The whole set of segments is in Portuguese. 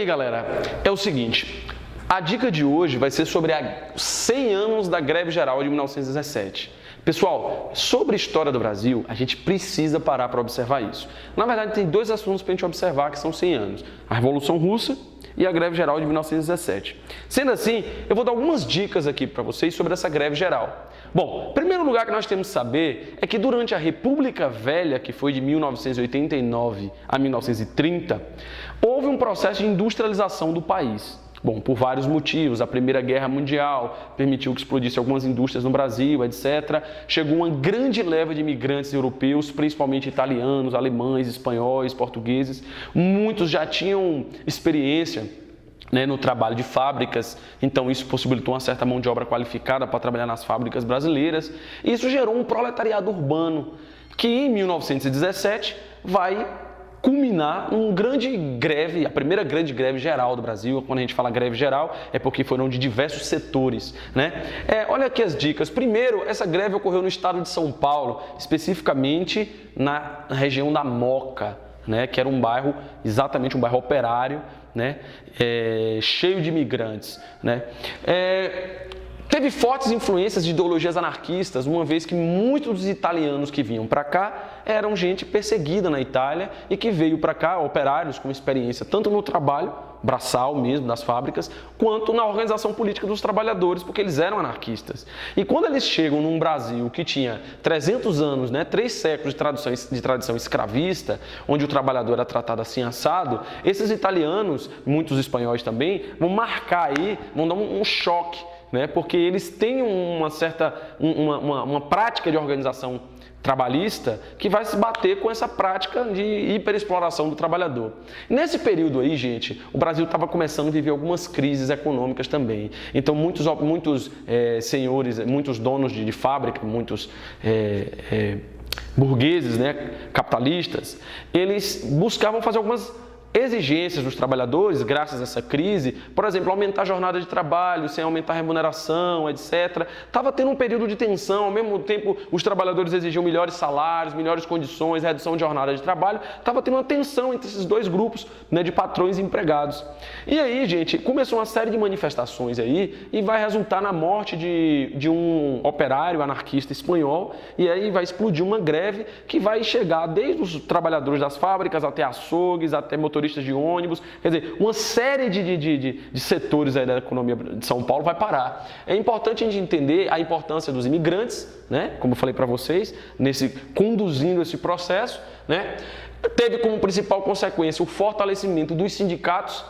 galera, é o seguinte, a dica de hoje vai ser sobre 100 anos da greve geral de 1917. Pessoal, sobre a história do Brasil, a gente precisa parar para observar isso. Na verdade, tem dois assuntos para a gente observar que são 100 anos. A Revolução Russa e a greve geral de 1917. Sendo assim, eu vou dar algumas dicas aqui para vocês sobre essa greve geral. Bom, primeiro lugar que nós temos que saber é que durante a República Velha, que foi de 1989 a 1930, houve um processo de industrialização do país. Bom, por vários motivos. A Primeira Guerra Mundial permitiu que explodisse algumas indústrias no Brasil, etc. Chegou uma grande leva de imigrantes europeus, principalmente italianos, alemães, espanhóis, portugueses. Muitos já tinham experiência, né, no trabalho de fábricas, então isso possibilitou uma certa mão de obra qualificada para trabalhar nas fábricas brasileiras. E isso gerou um proletariado urbano que em 1917 vai culminar uma grande greve, a primeira grande greve geral do Brasil. Quando a gente fala greve geral, é porque foram de diversos setores, né? Olha aqui as dicas. Primeiro, essa greve ocorreu no estado de São Paulo, especificamente na região da Moca, né? Que era um bairro, exatamente um bairro operário, né? Cheio de imigrantes, né? Teve fortes influências de ideologias anarquistas, uma vez que muitos dos italianos que vinham para cá eram gente perseguida na Itália e que veio para cá, operários com experiência tanto no trabalho, braçal mesmo, das fábricas, quanto na organização política dos trabalhadores, porque eles eram anarquistas. E quando eles chegam num Brasil que tinha 300 anos, né, 3 séculos de tradição escravista, onde o trabalhador era tratado assim assado, esses italianos, muitos espanhóis também, vão marcar aí, vão dar um choque, né? Porque eles têm uma prática de organização trabalhista que vai se bater com essa prática de hiperexploração do trabalhador. Nesse período aí, gente, o Brasil estava começando a viver algumas crises econômicas também. Então, muitos senhores, muitos donos de fábrica, muitos burgueses, né, capitalistas, eles buscavam fazer algumas exigências dos trabalhadores, graças a essa crise, por exemplo, aumentar a jornada de trabalho, sem aumentar a remuneração, etc. Estava tendo um período de tensão, ao mesmo tempo os trabalhadores exigiam melhores salários, melhores condições, redução de jornada de trabalho, estava tendo uma tensão entre esses dois grupos, né, de patrões e empregados. E aí, gente, começou uma série de manifestações aí e vai resultar na morte de um operário anarquista espanhol, e aí vai explodir uma greve que vai chegar desde os trabalhadores das fábricas até açougues, até motoristas de ônibus, quer dizer, uma série de setores aí da economia de São Paulo vai parar. É importante a gente entender a importância dos imigrantes, né, como eu falei para vocês, conduzindo esse processo, né. Teve como principal consequência o fortalecimento dos sindicatos.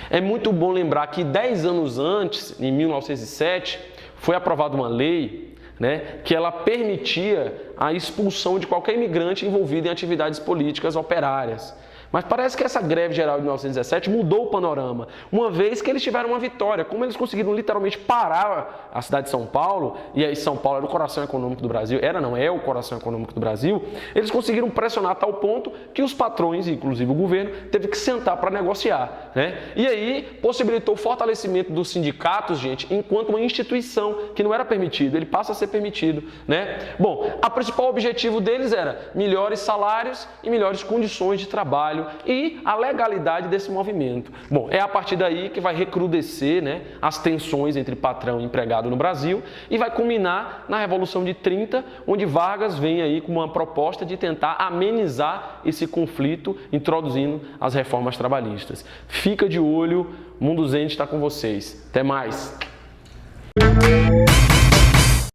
É muito bom lembrar que 10 anos antes, em 1907, foi aprovada uma lei, né, que ela permitia a expulsão de qualquer imigrante envolvido em atividades políticas operárias. Mas parece que essa greve geral de 1917 mudou o panorama, uma vez que eles tiveram uma vitória. Como eles conseguiram literalmente parar a cidade de São Paulo, e aí São Paulo era o coração econômico do Brasil, é o coração econômico do Brasil, eles conseguiram pressionar a tal ponto que os patrões, inclusive o governo, teve que sentar para negociar, né? E aí possibilitou o fortalecimento dos sindicatos, gente, enquanto uma instituição que não era permitido, ele passa a ser permitido, né? Bom, o principal objetivo deles era melhores salários e melhores condições de trabalho e a legalidade desse movimento. Bom, é a partir daí que vai recrudescer, né, as tensões entre patrão e empregado no Brasil e vai culminar na Revolução de 30, onde Vargas vem aí com uma proposta de tentar amenizar esse conflito, introduzindo as reformas trabalhistas. Fica de olho, Mundo Zen está com vocês. Até mais!